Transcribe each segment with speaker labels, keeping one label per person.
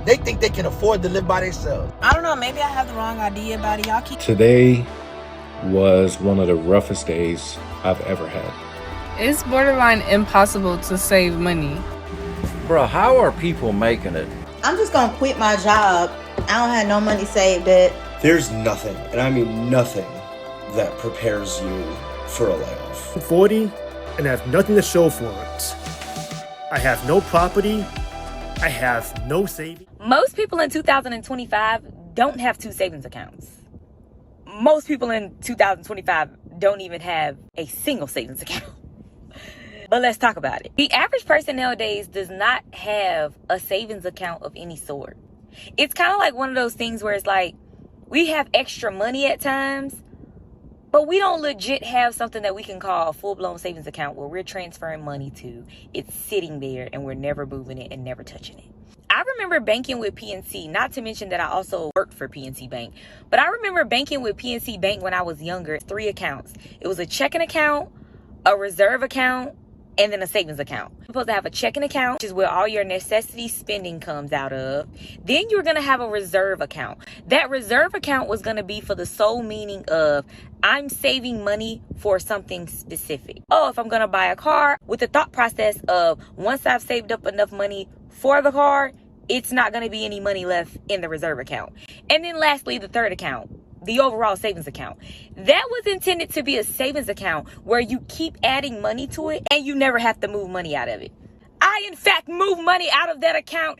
Speaker 1: They think they can afford to live by themselves.
Speaker 2: I don't know, maybe I have the wrong idea about it. Y'all keep...
Speaker 3: Today was one of the roughest days I've ever had.
Speaker 4: It's borderline impossible to save money.
Speaker 5: Bro, how are people making it?
Speaker 6: I'm just gonna quit my job. I don't have no money saved up.
Speaker 7: There's nothing, and I mean nothing, that prepares you for a layoff.
Speaker 8: I'm 40 and I have nothing to show for it. I have no property. I have no savings.
Speaker 9: Most people in 2025 don't have 2 savings accounts. Most people in 2025 don't even have a single savings account. But let's talk about it. The average person nowadays does not have a savings account of any sort. It's kind of like one of those things where it's like, we have extra money at times, but we don't legit have something that we can call a full-blown savings account where we're transferring money to. It's sitting there and we're never moving it and never touching it. I remember banking with PNC, not to mention that I also worked for PNC Bank, but I remember banking with PNC Bank when I was younger. 3 accounts. It was a checking account, a reserve account, and then a savings account. You're supposed to have a checking account, which is where all your necessity spending comes out of. Then you're going to have a reserve account. That reserve account was going to be for the sole meaning of, I'm saving money for something specific. Oh, if I'm going to buy a car, with the thought process of, once I've saved up enough money for the car, it's not going to be any money left in the reserve account. And then lastly, the third account, the overall savings account. That was intended to be a savings account where you keep adding money to it and you never have to move money out of it. I, in fact, moved money out of that account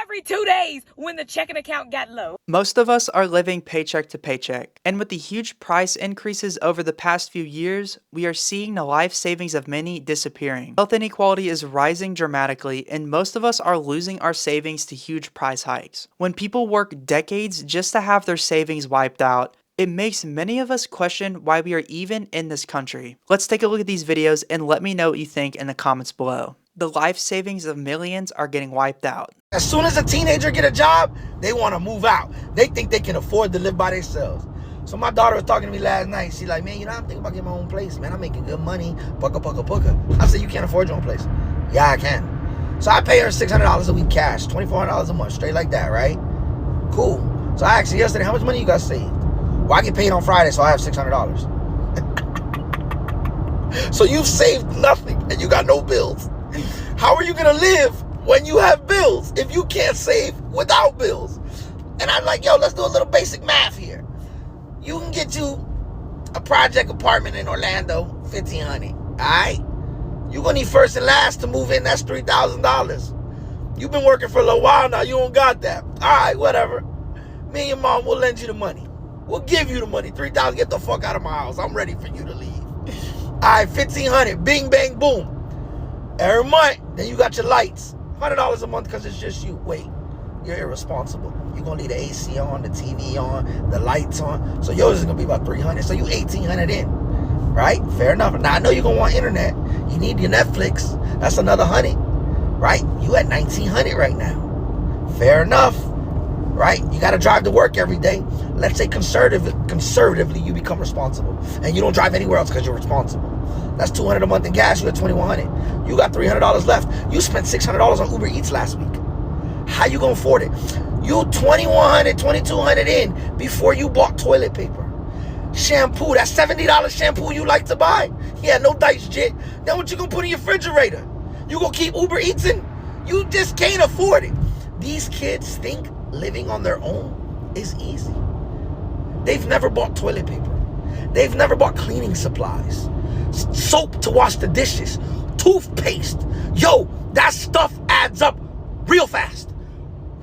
Speaker 9: every 2 days when the checking account got low.
Speaker 10: Most of us are living paycheck to paycheck, and with the huge price increases over the past few years, we are seeing the life savings of many disappearing. Health inequality is rising dramatically, and most of us are losing our savings to huge price hikes. When people work decades just to have their savings wiped out, it makes many of us question why we are even in this country. Let's take a look at these videos and let me know what you think in the comments below. The life savings of millions are getting wiped out.
Speaker 1: As soon as a teenager get a job, they want to move out. They think they can afford to live by themselves. So my daughter was talking to me last night. She's like, man, I'm thinking about getting my own place, man. I'm making good money. Pucka, pucka, pucka. I said, you can't afford your own place. Yeah, I can. So I pay her $600 a week cash, $2,400 a month, straight like that, right? Cool. So I asked her yesterday, how much money you got saved? Well, I get paid on Friday, so I have $600. So you've saved nothing and you got no bills. How are you going to live when you have bills if you can't save without bills? And I'm like, yo, let's do a little basic math here. You can get you a project apartment in Orlando, $1,500, all right? You're going to need first and last to move in. That's $3,000. You've been working for a little while now. You don't got that. All right, whatever. Me and your mom will lend you the money. We'll give you the money. $3,000. Get the fuck out of my house. I'm ready for you to leave. All right, $1,500. Bing, bang, boom. Every month, then you got your lights. $100 a month because it's just you. Wait, you're irresponsible. You're going to leave the AC on, the TV on, the lights on. So yours is going to be about $300. So you $1,800 in, right? Fair enough. Now, I know you're going to want internet. You need your Netflix. That's another $100, right? You at $1,900 right now. Fair enough, right? You got to drive to work every day. Let's say conservatively, you become responsible. And you don't drive anywhere else because you're responsible. That's $200 a month in gas. You at $2,100. You got $300 left. You spent $600 on Uber Eats last week. How you gonna afford it? You $2,100, $2,200 in before you bought toilet paper, shampoo. That $70 shampoo you like to buy. Yeah, no dice jit. Then what you gonna put in your refrigerator? You gonna keep Uber Eating? You just can't afford it. These kids think living on their own is easy. They've never bought toilet paper. They've never bought cleaning supplies. Soap to wash the dishes, toothpaste. Yo, that stuff adds up real fast.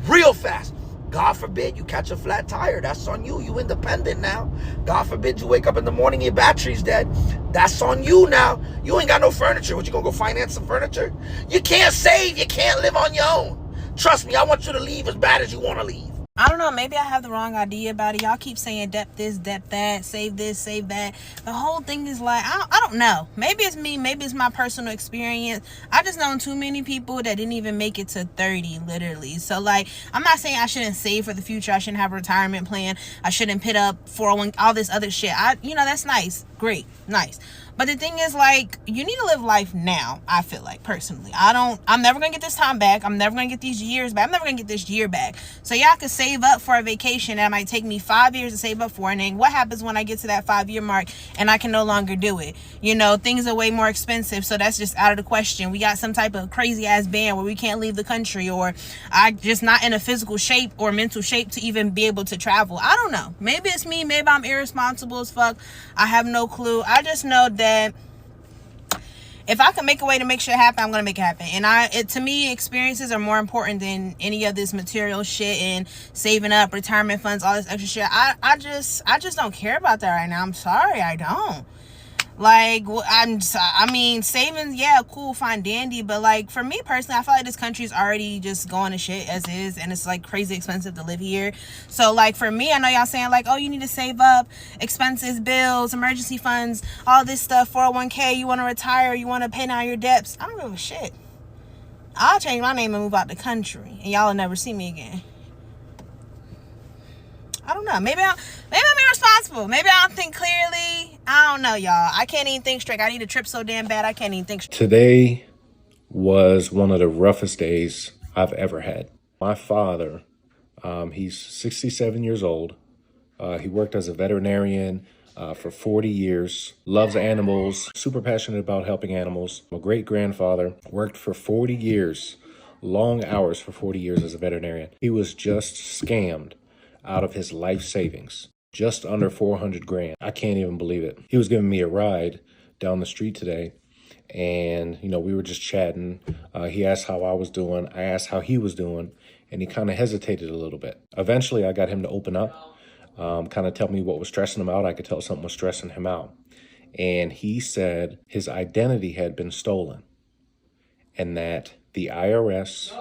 Speaker 1: Real fast. God forbid you catch a flat tire. That's on you. You independent now. God forbid you wake up in the morning, your battery's dead. That's on you now. You ain't got no furniture. What, you gonna go finance some furniture? You can't save. You can't live on your own. Trust me, I want you to leave as bad as you want to leave.
Speaker 2: I don't know, maybe I have the wrong idea about it. Y'all keep saying debt this, debt that, save this, save that. The whole thing is like, I don't know. Maybe it's me, maybe it's my personal experience. I just known too many people that didn't even make it to 30, literally. So like, I'm not saying I shouldn't save for the future. I shouldn't have a retirement plan. I shouldn't put up 401, all this other shit. That's nice. Great. Nice. But the thing is, like, you need to live life now, I feel like, personally. I'm never going to get this time back. I'm never going to get these years back. I'm never going to get this year back. So y'all could save up for a vacation that might take me 5 years to save up for. And then what happens when I get to that 5-year mark and I can no longer do it? You know, things are way more expensive. So that's just out of the question. We got some type of crazy ass ban where we can't leave the country, or I just not in a physical shape or mental shape to even be able to travel. I don't know. Maybe it's me. Maybe I'm irresponsible as fuck. I have no clue. I just know that if I can make a way to make shit happen, I'm gonna make it happen. And to me, experiences are more important than any of this material shit and saving up retirement funds, all this extra shit. I just don't care about that right now. I'm sorry, I don't. Like, I mean, savings, yeah, cool, fine, dandy, but like, for me personally, I feel like this country is already just going to shit as is, and it's like crazy expensive to live here. So like, for me, I know y'all saying like, oh, you need to save up, expenses, bills, emergency funds, all this stuff, 401k, you want to retire, you want to pay down your debts. I don't give a shit. I'll change my name and move out the country, and y'all will never see me again. I don't know. Maybe I'm irresponsible. Maybe I don't think clearly. I don't know, y'all. I can't even think straight. I need a trip so damn bad I can't even think straight.
Speaker 3: Today was one of the roughest days I've ever had. My father, he's 67 years old. He worked as a veterinarian for 40 years, loves animals, super passionate about helping animals. My great-grandfather worked for 40 years, long hours for 40 years as a veterinarian. He was just scammed out of his life savings, just under 400 grand. I can't even believe it. He was giving me a ride down the street today, and you know, we were just chatting. He asked how I was doing. I asked how he was doing, and he kind of hesitated a little bit. Eventually, I got him to open up, kind of tell me what was stressing him out. I could tell something was stressing him out. And he said his identity had been stolen, and that the IRS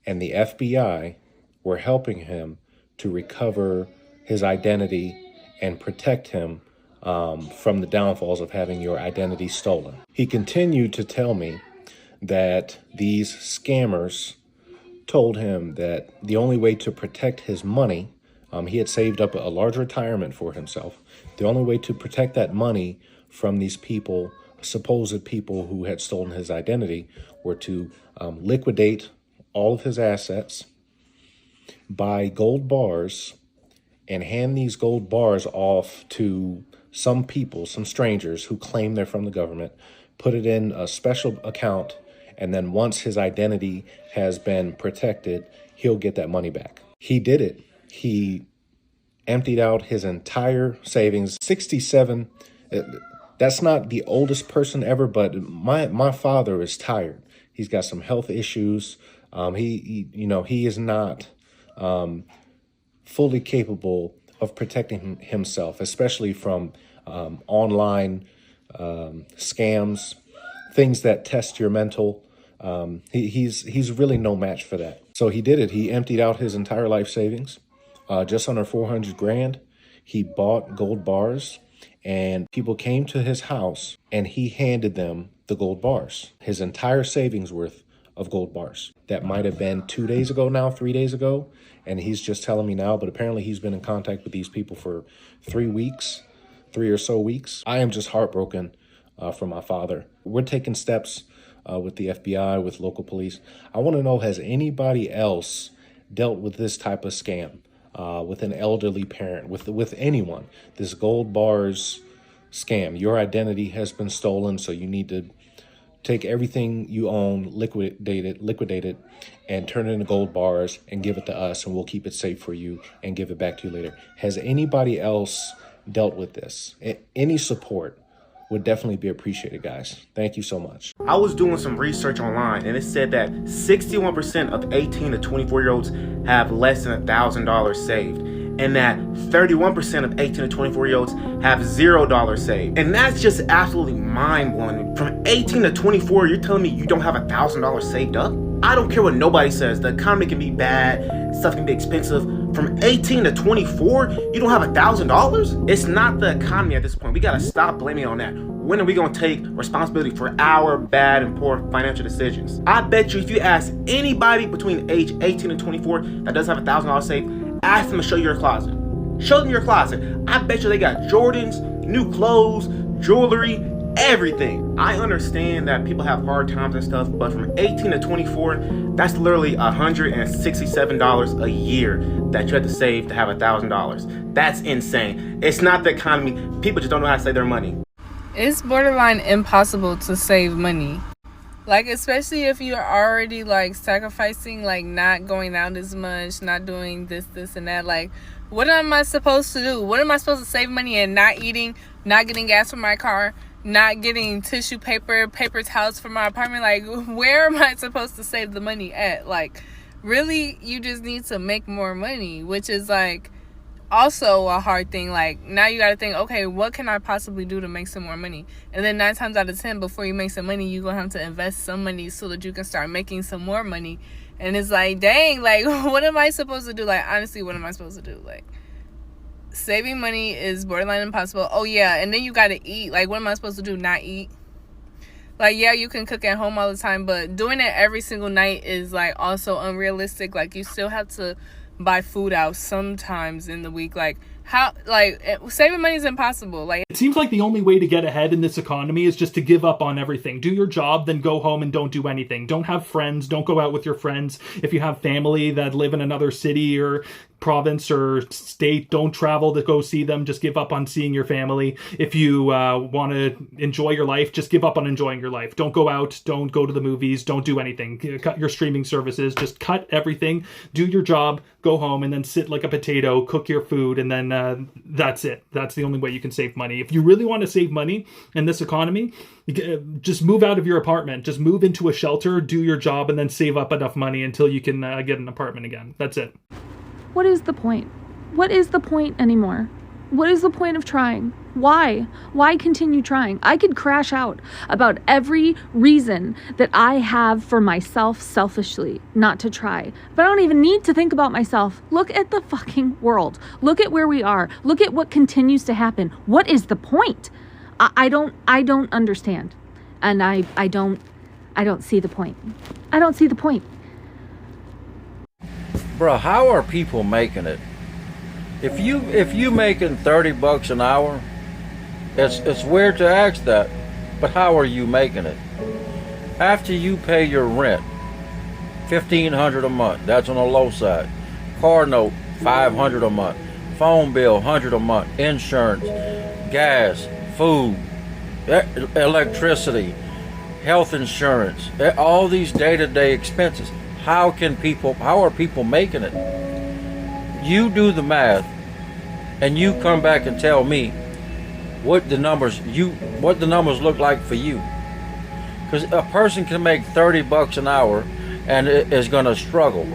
Speaker 3: and the FBI were helping him to recover his identity and protect him from the downfalls of having your identity stolen. He continued to tell me that these scammers told him that the only way to protect his money, he had saved up a large retirement for himself. The only way to protect that money from these people, supposed people who had stolen his identity, were to liquidate all of his assets, buy gold bars, and hand these gold bars off to some people, some strangers who claim they're from the government, put it in a special account, and then once his identity has been protected, he'll get that money back. He did it. He emptied out his entire savings. 67, that's not the oldest person ever, but my father is tired. He's got some health issues. He is not fully capable of protecting himself, especially from online scams, things that test your mental. He's really no match for that. So he did it. He emptied out his entire life savings, just under 400 grand. He bought gold bars, and people came to his house, and he handed them the gold bars, his entire savings worth of gold bars. That might have been 2 days ago now, 3 days ago, and he's just telling me now, but apparently he's been in contact with these people for 3 or so weeks. I am just heartbroken for my father. We're taking steps with the FBI, with local police. I want to know, has anybody else dealt with this type of scam, with an elderly parent, with anyone? This gold bars scam. Your identity has been stolen, so you need to take everything you own, liquidate it, and turn it into gold bars and give it to us, and we'll keep it safe for you and give it back to you later. Has anybody else dealt with this? Any support would definitely be appreciated, guys. Thank you so much.
Speaker 11: I was doing some research online, and it said that 61% of 18 to 24-year-olds have less than $1,000 saved, and that 31% of 18 to 24-year-olds have $0 saved. And that's just absolutely mind-blowing. From 18 to 24, you're telling me you don't have $1,000 saved up? I don't care what nobody says. The economy can be bad, stuff can be expensive. From 18 to 24, you don't have $1,000? It's not the economy at this point. We gotta stop blaming it on that. When are we gonna take responsibility for our bad and poor financial decisions? I bet you if you ask anybody between age 18 and 24 that does have $1,000 saved, ask them to show you your closet. Show them your closet. I bet you they got Jordans, new clothes, jewelry, everything. I understand that people have hard times and stuff, but from 18 to 24, that's literally $167 a year that you have to save to have $1,000. That's insane. It's not the economy. People just don't know how to save their money.
Speaker 4: It's borderline impossible to save money. Like, especially if you're already, like, sacrificing, like, not going out as much, not doing this, and that. Like, what am I supposed to do? What am I supposed to save money and not eating, not getting gas for my car, not getting tissue paper, paper towels for my apartment? Like, where am I supposed to save the money at? Like, really, you just need to make more money, which is, like, also a hard thing. Like, now you got to think, okay, what can I possibly do to make some more money? And then 9 times out of 10, before you make some money, you're gonna have to invest some money so that you can start making some more money. And it's like, dang, like, what am I supposed to do? Like, honestly, what am I supposed to do? Like, saving money is borderline impossible. Oh yeah, and then you got to eat. Like, what am I supposed to do? Not eat? Like, yeah, you can cook at home all the time, but doing it every single night is, like, also unrealistic. Like, you still have to buy food out sometimes in the week. Like, how, like, saving money is impossible. Like,
Speaker 12: it seems like the only way to get ahead in this economy is just to give up on everything. Do your job, then go home and don't do anything. Don't have friends. Don't go out with your friends. If you have family that live in another city or province or state, don't travel to go see them. Just give up on seeing your family. If you want to enjoy your life, just give up on enjoying your life. Don't go out. Don't go to the movies. Don't do anything. Cut your streaming services. Just cut everything. Do your job. Go home and then sit like a potato. Cook your food, and then that's it. That's the only way you can save money. If you really want to save money in this economy, just move out of your apartment. Just move into a shelter. Do your job, and then save up enough money until you can get an apartment again. That's it.
Speaker 13: What is the point? What is the point anymore? What is the point of trying? Why? Why continue trying? I could crash out about every reason that I have for myself selfishly not to try. But I don't even need to think about myself. Look at the fucking world. Look at where we are. Look at what continues to happen. What is the point? I don't understand. And I don't see the point. I don't see the point.
Speaker 5: Bruh, how are people making it? If you making $30 an hour, it's weird to ask that, but how are you making it? After you pay your rent, $1,500 a month, that's on the low side. Car note, $500 a month. Phone bill, $100 a month. Insurance, gas, food, electricity, health insurance, all these day-to-day expenses. How are people making it? You do the math, and you come back and tell me what the numbers look like for you. Because a person can make $30 an hour and is going to struggle.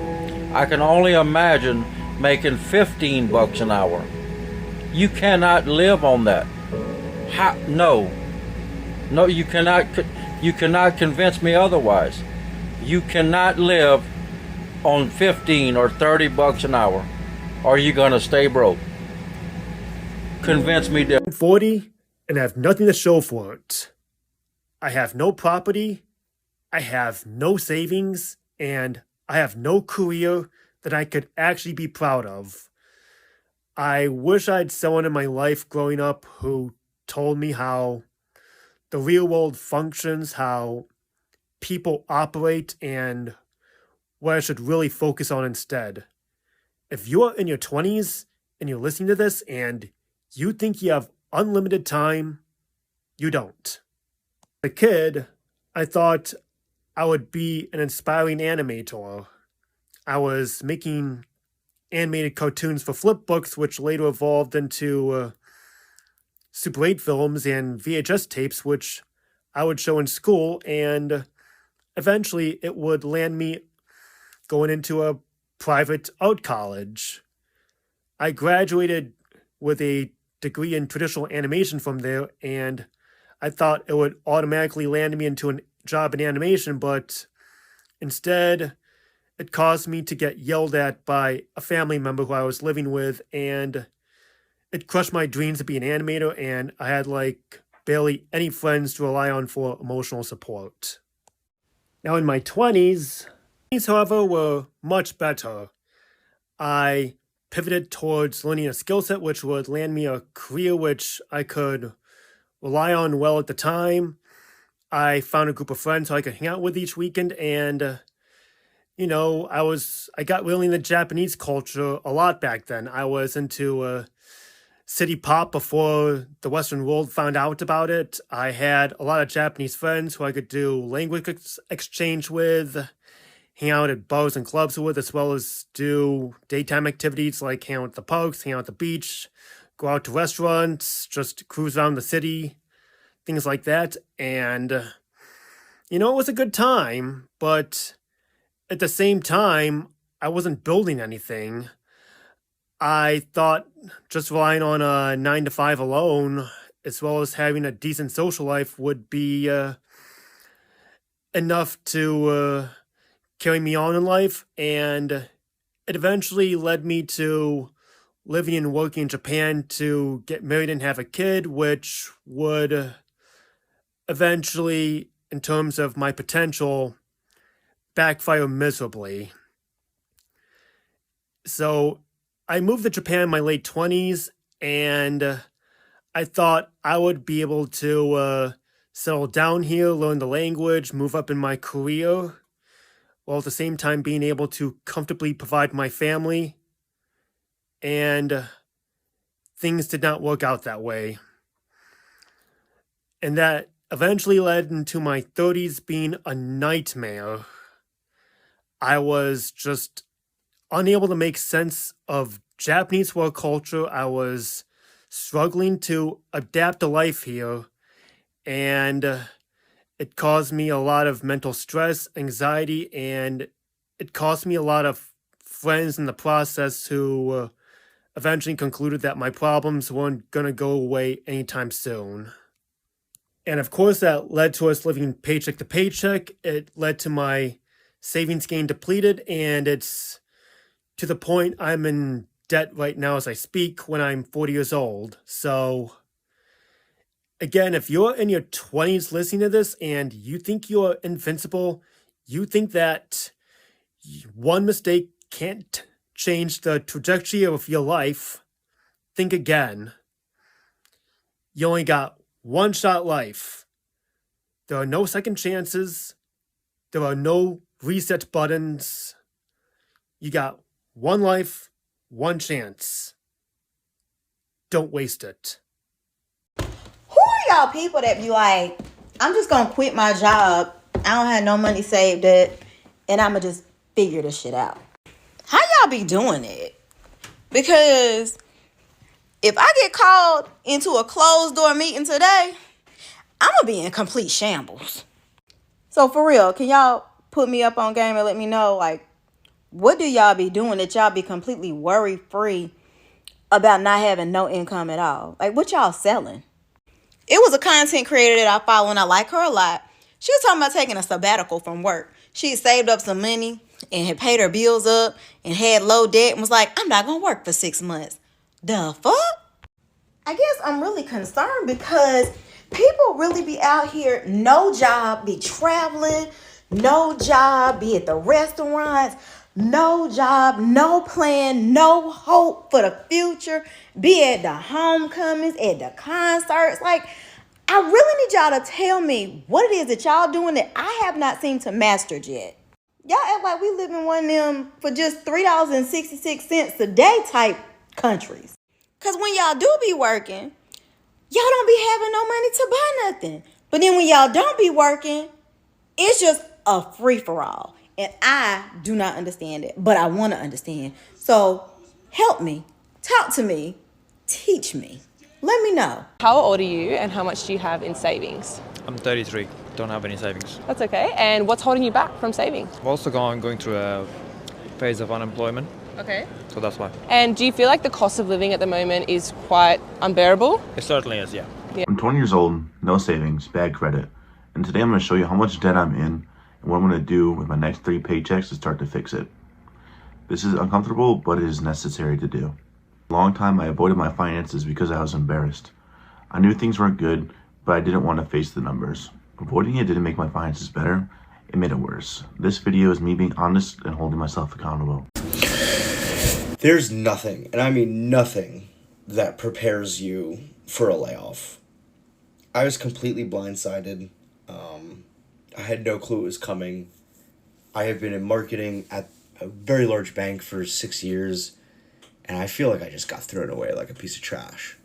Speaker 5: I can only imagine making $15 an hour. You cannot live on that. No, you cannot. You cannot convince me otherwise. You cannot live on $15 or $30 an hour, or you're gonna stay broke. Convince me that.
Speaker 8: I'm 40 and I have nothing to show for it. I have no property, I have no savings, and I have no career that I could actually be proud of. I wish I had someone in my life growing up who told me how the real world functions, how people operate, and what I should really focus on instead. If you are in your 20s and you're listening to this and you think you have unlimited time, you don't. As a kid, I thought I would be an inspiring animator. I was making animated cartoons for flipbooks, which later evolved into Super 8 films and VHS tapes, which I would show in school, and eventually it would land me going into a private art college. I graduated with a degree in traditional animation from there, and I thought it would automatically land me into a job in animation, but instead it caused me to get yelled at by a family member who I was living with, and it crushed my dreams to be an animator, and I had barely any friends to rely on for emotional support. Now in my 20s, however, were much better. I pivoted towards learning a skill set which would land me a career which I could rely on well at the time. I found a group of friends who I could hang out with each weekend, and I got really into Japanese culture a lot back then. I was into city pop before the Western world found out about it. I had a lot of Japanese friends who I could do language exchange with, hang out at bars and clubs with, as well as do daytime activities like hang out at the parks, hang out at the beach, go out to restaurants, just cruise around the city, things like that. And, it was a good time, but at the same time, I wasn't building anything. I thought just relying on a 9-to-5 alone, as well as having a decent social life, would be enough to carry me on in life. And it eventually led me to living and working in Japan to get married and have a kid, which would eventually, in terms of my potential, backfire miserably. So I moved to Japan in my late 20s, and I thought I would be able to settle down here, learn the language, move up in my career, while at the same time being able to comfortably provide my family. And things did not work out that way. And that eventually led into my 30s being a nightmare. I was just unable to make sense of Japanese work culture. I was struggling to adapt to life here, and it caused me a lot of mental stress, anxiety, and it cost me a lot of friends in the process who eventually concluded that my problems weren't going to go away anytime soon. And of course, that led to us living paycheck to paycheck. It led to my savings getting depleted, and it's to the point I'm in debt right now as I speak when I'm 40 years old. So, again, if you're in your 20s listening to this and you think you're invincible, you think that one mistake can't change the trajectory of your life, think again. You only got one shot at life. There are no second chances. There are no reset buttons. You got one life, one chance. Don't waste it.
Speaker 6: Who are y'all people that be like, I'm just gonna quit my job, I don't have no money saved up, and I'ma just figure this shit out? How y'all be doing it? Because if I get called into a closed door meeting today, I'ma be in complete shambles. So for real, can y'all put me up on game and let me know, like, what do y'all be doing that y'all be completely worry-free about not having no income at all? Like, what y'all selling? It was a content creator that I follow, and I like her a lot. She was talking about taking a sabbatical from work. She had saved up some money and had paid her bills up and had low debt and was like, I'm not going to work for 6 months. The fuck? I guess I'm really concerned because people really be out here, no job, be traveling, no job, be at the restaurants, no job, no plan, no hope for the future, be at the homecomings, at the concerts. Like, I really need y'all to tell me what it is that y'all doing that I have not seemed to master yet. Y'all act like we live in one of them for just $3.66 a day type countries. Because when y'all do be working, y'all don't be having no money to buy nothing. But then when y'all don't be working, it's just a free-for-all. And I do not understand it, but I want to understand. So help me, talk to me, teach me. Let me know.
Speaker 14: How old are you and how much do you have in savings?
Speaker 15: I'm 33, don't have any savings.
Speaker 14: That's okay. And what's holding you back from saving?
Speaker 15: I'm also going through a phase of unemployment.
Speaker 14: Okay.
Speaker 15: So that's why.
Speaker 14: And do you feel like the cost of living at the moment is quite unbearable?
Speaker 15: It certainly is, yeah.
Speaker 16: I'm 20 years old, no savings, bad credit. And today I'm going to show you how much debt I'm in and what I'm going to do with my next 3 paychecks to start to fix it. This is uncomfortable, but it is necessary to do. A long time I avoided my finances because I was embarrassed. I knew things weren't good, but I didn't want to face the numbers. Avoiding it didn't make my finances better, it made it worse. This video is me being honest and holding myself accountable.
Speaker 7: There's nothing, and I mean nothing, that prepares you for a layoff. I was completely blindsided. I had no clue it was coming. I have been in marketing at a very large bank for 6 years, and I feel like I just got thrown away like a piece of trash.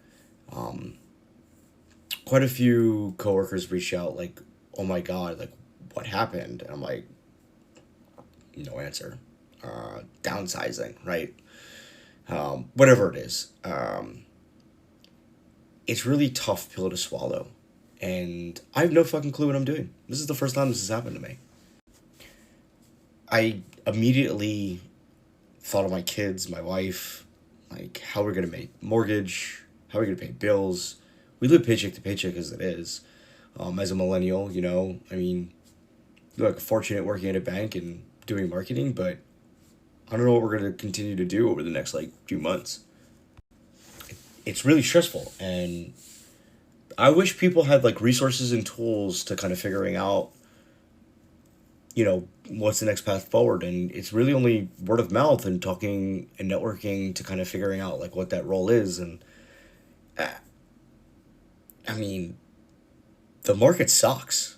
Speaker 7: Quite a few coworkers reached out like, oh my God, like what happened? And I'm like, no answer. Downsizing, right? Whatever it is. It's really tough pill to swallow. And I have no fucking clue what I'm doing. This is the first time this has happened to me. I immediately thought of my kids, my wife, like how we're going to make mortgage, how we're going to pay bills. We live paycheck to paycheck as it is. As a millennial, you know, I mean, look, fortunate working at a bank and doing marketing, but I don't know what we're going to continue to do over the next like few months. It's really stressful, and I wish people had like resources and tools to kind of figuring out, you know, what's the next path forward. And it's really only word of mouth and talking and networking to kind of figuring out like what that role is. And I mean, the market sucks.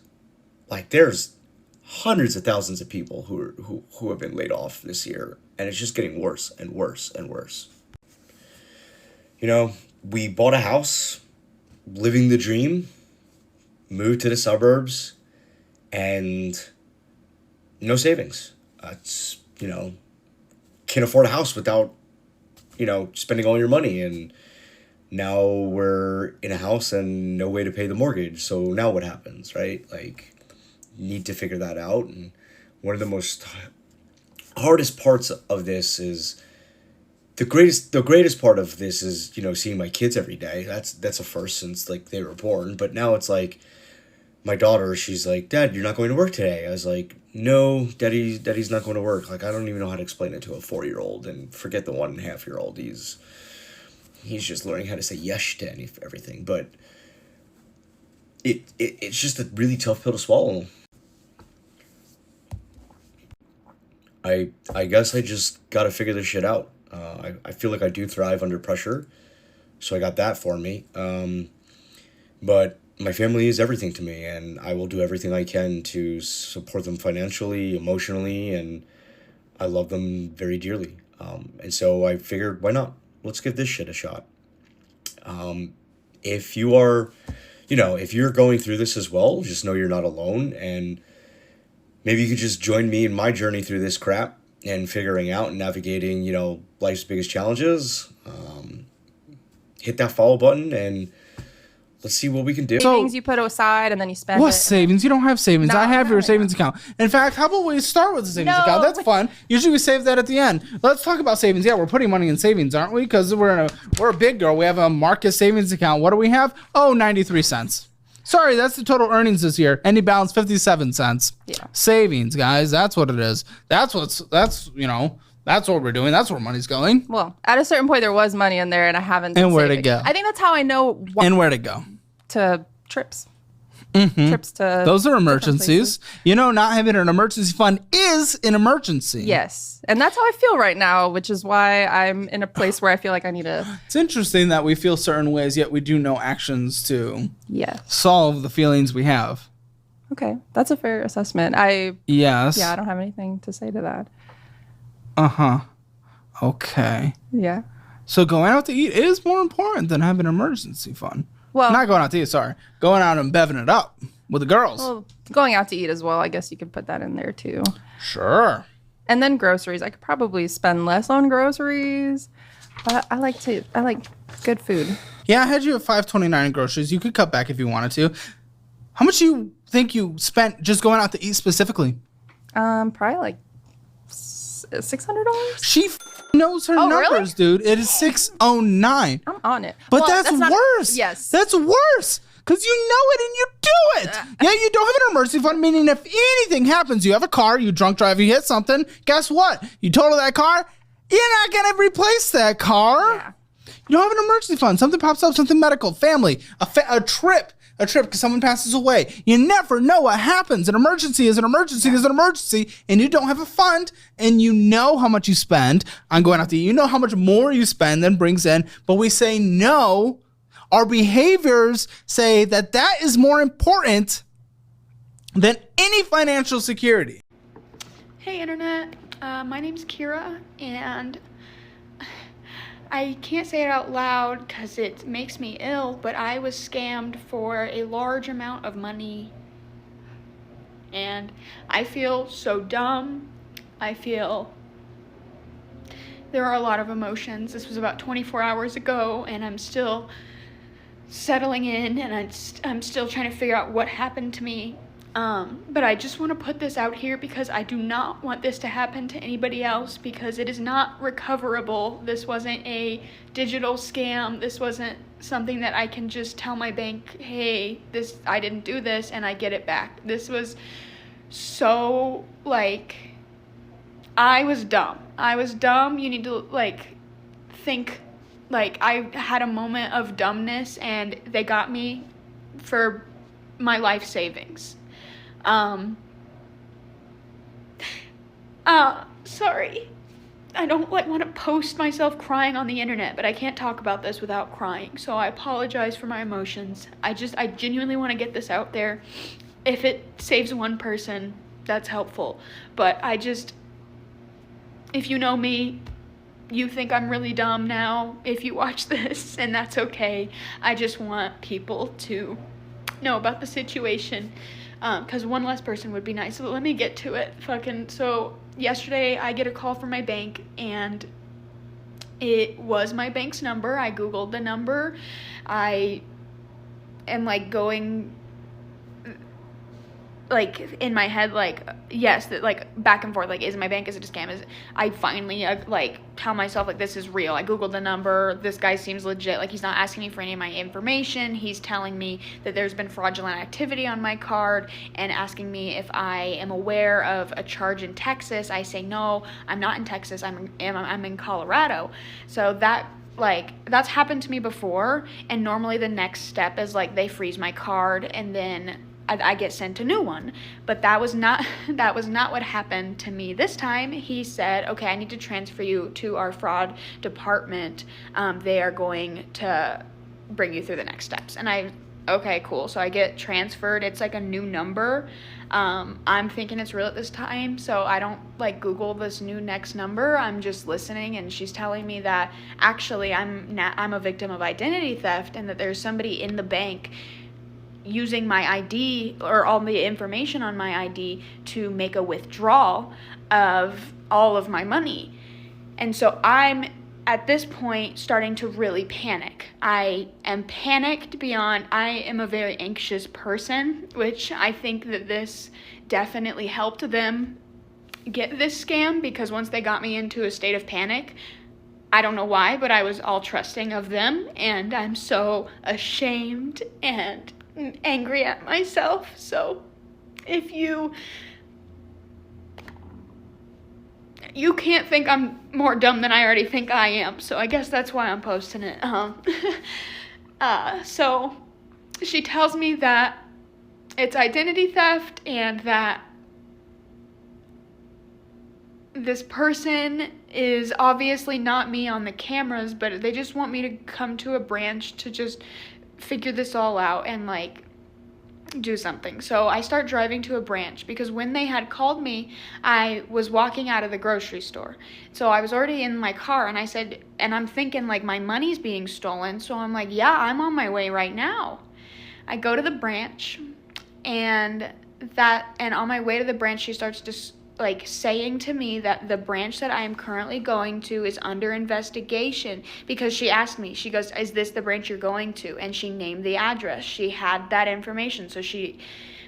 Speaker 7: Like there's hundreds of thousands of people who have been laid off this year, and it's just getting worse and worse and worse. You know, we bought a house, living the dream, moved to the suburbs, and no savings. It's, you know, can't afford a house without, you know, spending all your money. And now we're in a house and no way to pay the mortgage. So now what happens, right? Like, need to figure that out. And one of the most hardest parts of this is the greatest part of this is, you know, seeing my kids every day. That's a first since like they were born. But now it's like my daughter, she's like, Dad, you're not going to work today. I was like, no, Daddy's not going to work. Like, I don't even know how to explain it to a 4-year-old, and forget the 1.5-year-old. He's just learning how to say yes to everything. But it's just a really tough pill to swallow. I guess I just got to figure this shit out. I feel like I do thrive under pressure, so I got that for me. But my family is everything to me, and I will do everything I can to support them financially, emotionally, and I love them very dearly. And so I figured, why not? Let's give this shit a shot. If you are, you know, if you're going through this as well, just know you're not alone, and maybe you could just join me in my journey through this crap and figuring out and navigating, you know, life's biggest challenges. Hit that follow button and let's see what we can do.
Speaker 17: Savings you put aside and then you spend
Speaker 18: What
Speaker 17: it.
Speaker 18: savings? You don't have savings. I have your savings account. In fact, how about we start with the savings account? That's fun. Usually we save that at the end. Let's talk about savings. Yeah, we're putting money in savings, aren't we? Because we're a big girl. We have a Marcus savings account. What do we have? Oh, 93 cents. Sorry, that's the total earnings this year. Ending balance 57 cents. Yeah. Savings, guys. That's what it is. That's what we're doing. That's where money's going.
Speaker 17: Well, at a certain point there was money in there and I haven't.
Speaker 18: And where'd it go?
Speaker 17: I think that's how I know.
Speaker 18: And where'd it go?
Speaker 17: To trips.
Speaker 18: Mm-hmm.
Speaker 17: Trips to.
Speaker 18: Those are emergencies. You know, not having an emergency fund is an emergency.
Speaker 17: Yes. And that's how I feel right now, which is why I'm in a place where I feel like I need to.
Speaker 18: It's interesting that we feel certain ways, yet we do no actions to
Speaker 17: Yes.
Speaker 18: solve the feelings we have.
Speaker 17: Okay. That's a fair assessment.
Speaker 18: Yes.
Speaker 17: Yeah, I don't have anything to say to that.
Speaker 18: Uh-huh. Okay.
Speaker 17: Yeah.
Speaker 18: So going out to eat is more important than having an emergency fund.
Speaker 17: Well,
Speaker 18: not going out to eat, sorry. Going out and bevving it up with the girls.
Speaker 17: Well, going out to eat as well. I guess you could put that in there too.
Speaker 18: Sure.
Speaker 17: And then groceries. I could probably spend less on groceries, but I like good food.
Speaker 18: Yeah, I had you at $5.29 in groceries. You could cut back if you wanted to. How much do you think you spent just going out to eat specifically?
Speaker 17: Probably like $600.
Speaker 18: She knows her numbers, really? Dude. It is 609.
Speaker 17: I'm on it.
Speaker 18: But that's worse.
Speaker 17: Yes.
Speaker 18: That's worse. Because you know it and you do it. Yeah, you don't have an emergency fund, meaning if anything happens, you have a car, you drunk drive, you hit something, guess what? You total that car, you're not going to replace that car. Yeah. You don't have an emergency fund. Something pops up, something medical, family, a trip because someone passes away. You never know what happens. An emergency is an emergency is an emergency, and you don't have a fund, and you know how much you spend on going out to eat. You know how much more you spend than brings in, but we say no. Our behaviors say that that is more important than any financial security.
Speaker 19: Hey internet, my name's Kira, and I can't say it out loud because it makes me ill, but I was scammed for a large amount of money, and I feel so dumb. There are a lot of emotions. This was about 24 hours ago, and I'm still settling in, and I'm still trying to figure out what happened to me. But I just want to put this out here because I do not want this to happen to anybody else, because it is not recoverable. This wasn't a digital scam. This wasn't something that I can just tell my bank, hey, I didn't do this, and I get it back. This was so, like, I was dumb. You need to, like, think, like, I had a moment of dumbness, and they got me for my life savings. Sorry. I don't want to post myself crying on the internet, but I can't talk about this without crying, so I apologize for my emotions. I genuinely want to get this out there. If it saves one person, that's helpful. But if you know me, you think I'm really dumb now if you watch this, and that's okay. I just want people to know about the situation. Because one less person would be nice. So let me get to it. So yesterday I get a call from my bank, and it was my bank's number. I Googled the number. I am like going like in my head, like, yes, that, like, back and forth, like, is it my bank, is it a scam, I finally like tell myself, like, this is real. I Googled the number, this guy seems legit, like, he's not asking me for any of my information, he's telling me that there's been fraudulent activity on my card, and asking me if I am aware of a charge in Texas. I say, no, I'm not in Texas, I'm in Colorado. So that's happened to me before, and normally the next step is, like, they freeze my card, and then I get sent a new one. But that was not what happened to me this time. He said, okay, I need to transfer you to our fraud department. They are going to bring you through the next steps. And okay, cool. So I get transferred. It's like a new number. I'm thinking it's real at this time, so I don't like Google this new next number. I'm just listening, and she's telling me that actually I'm a victim of identity theft, and that there's somebody in the bank using my ID or all the information on my ID to make a withdrawal of all of my money. And so I'm at this point starting to really panic. I am panicked beyond, I am a very anxious person, which I think that this definitely helped them get this scam, because once they got me into a state of panic, I don't know why, but I was all trusting of them, and I'm so ashamed and angry at myself. So if you can't think I'm more dumb than I already think I am, so I guess that's why I'm posting it. So she tells me that it's identity theft, and that this person is obviously not me on the cameras, but they just want me to come to a branch to just figure this all out and like do something. So I start driving to a branch, because when they had called me, I was walking out of the grocery store. So I was already in my car, and I said, and I'm thinking like my money's being stolen. So I'm like, yeah, I'm on my way right now. I go to the branch, and on my way to the branch, she starts to like saying to me that the branch that I am currently going to is under investigation, because she asked me, she goes, is this the branch you're going to? And she named the address. She had that information. So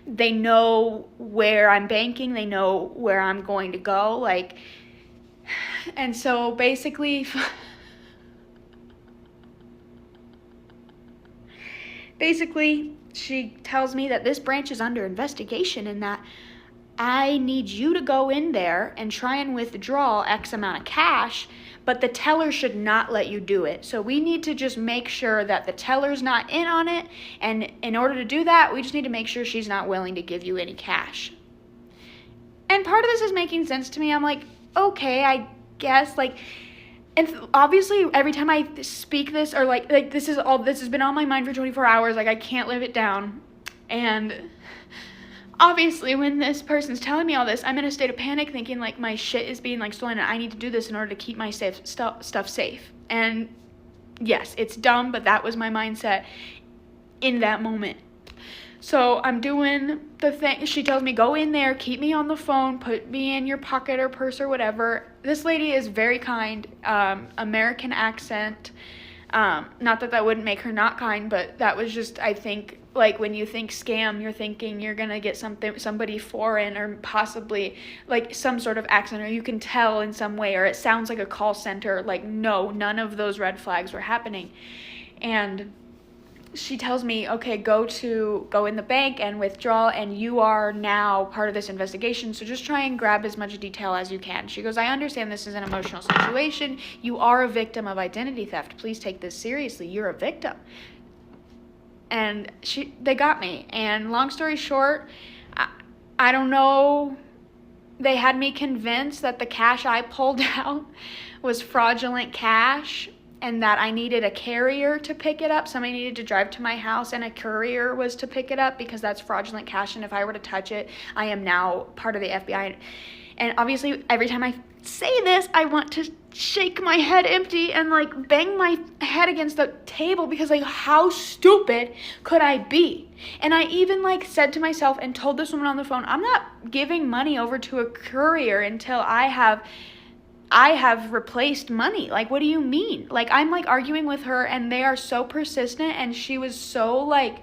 Speaker 19: they know where I'm banking. They know where I'm going to go. Like, and so basically she tells me that this branch is under investigation, and that I need you to go in there and try and withdraw X amount of cash, but the teller should not let you do it. So we need to just make sure that the teller's not in on it, and in order to do that, we just need to make sure she's not willing to give you any cash. And part of this is making sense to me. I'm like, okay, I guess, like, And obviously every time I speak this, or like this has been on my mind for 24 hours, like I can't live it down. And obviously when this person's telling me all this, I'm in a state of panic thinking like my shit is being like stolen and I need to do this in order to keep my stuff safe. And yes, it's dumb, but that was my mindset in that moment. So I'm doing the thing. She tells me, go in there, keep me on the phone, put me in your pocket or purse or whatever. This lady is very kind, American accent. Not that that wouldn't make her not kind, but that was just, I think, like when you think scam, you're thinking you're going to get somebody foreign or possibly like some sort of accent, or you can tell in some way, or it sounds like a call center. Like, no, none of those red flags were happening. And she tells me, okay, go in the bank and withdraw, and you are now part of this investigation, so just try and grab as much detail as you can. She goes, I understand this is an emotional situation. You are a victim of identity theft. Please take this seriously. You're a victim. And they got me. And long story short, I don't know. They had me convinced that the cash I pulled out was fraudulent cash, and that I needed a carrier to pick it up. Somebody needed to drive to my house and a courier was to pick it up because that's fraudulent cash. And if I were to touch it, I am now part of the FBI. And obviously every time I say this, I want to shake my head empty and like bang my head against the table because like how stupid could I be? And I even like said to myself and told this woman on the phone, I'm not giving money over to a courier until I have replaced money. Like, what do you mean? Like, I'm like arguing with her and they are so persistent, and she was like,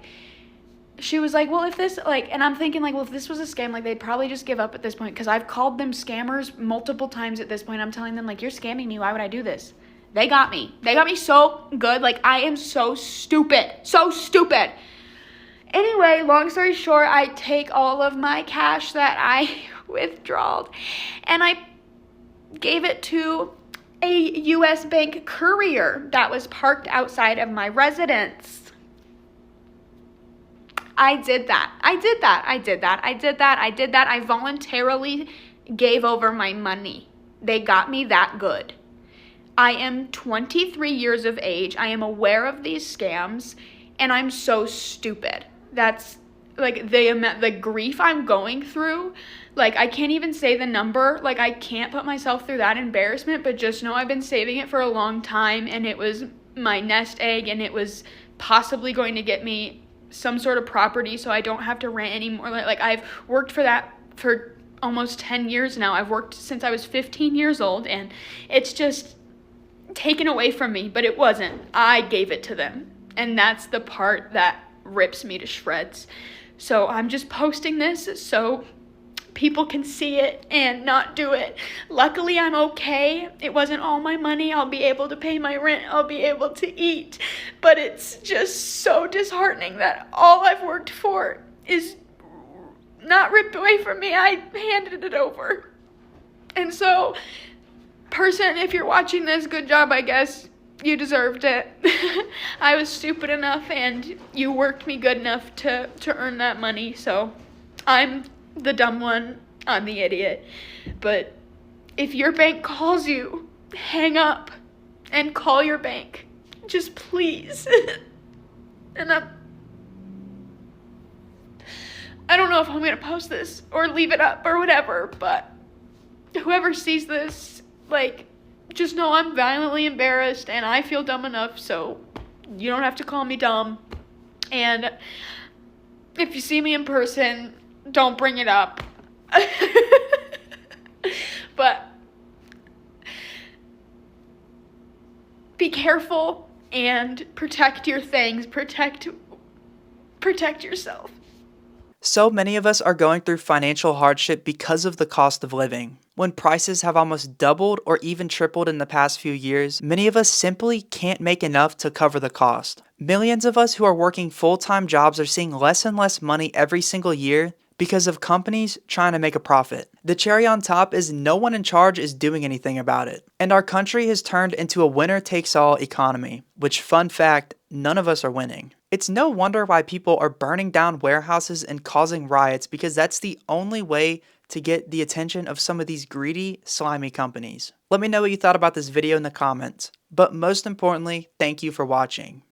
Speaker 19: well, if this, like, and I'm thinking like, well, if this was a scam, like they'd probably just give up at this point, because I've called them scammers multiple times at this point. I'm telling them like, you're scamming me. Why would I do this? They got me so good. Like, I am so stupid. Anyway, long story short, I take all of my cash that I withdrawed and I gave it to a U.S. bank courier that was parked outside of my residence. I did that. I voluntarily gave over my money. They got me that good. I am 23 years of age. I am aware of these scams, and I'm so stupid. That's like the grief I'm going through. Like, I can't even say the number. Like, I can't put myself through that embarrassment, but just know I've been saving it for a long time, and it was my nest egg, and it was possibly going to get me some sort of property so I don't have to rent anymore. Like I've worked for that for almost 10 years now. I've worked since I was 15 years old, and it's just taken away from me, but it wasn't. I gave it to them, and that's the part that rips me to shreds. So I'm just posting this so people can see it and not do it. Luckily, I'm okay. It wasn't all my money. I'll be able to pay my rent. I'll be able to eat. But it's just so disheartening that all I've worked for is not ripped away from me. I handed it over. And so, person, if you're watching this, good job, I guess. You deserved it. I was stupid enough and you worked me good enough to earn that money. So I'm the dumb one. I'm the idiot. But if your bank calls you, hang up and call your bank. Just please. And I don't know if I'm going to post this or leave it up or whatever, but whoever sees this, like, just know I'm violently embarrassed and I feel dumb enough, so you don't have to call me dumb. And if you see me in person, don't bring it up. But be careful and protect your things. Protect yourself.
Speaker 10: So many of us are going through financial hardship because of the cost of living. When prices have almost doubled or even tripled in the past few years, many of us simply can't make enough to cover the cost. Millions of us who are working full-time jobs are seeing less and less money every single year because of companies trying to make a profit. The cherry on top is no one in charge is doing anything about it. And our country has turned into a winner-takes-all economy, which, fun fact, none of us are winning. It's no wonder why people are burning down warehouses and causing riots, because that's the only way to get the attention of some of these greedy, slimy companies. Let me know what you thought about this video in the comments. But most importantly, thank you for watching.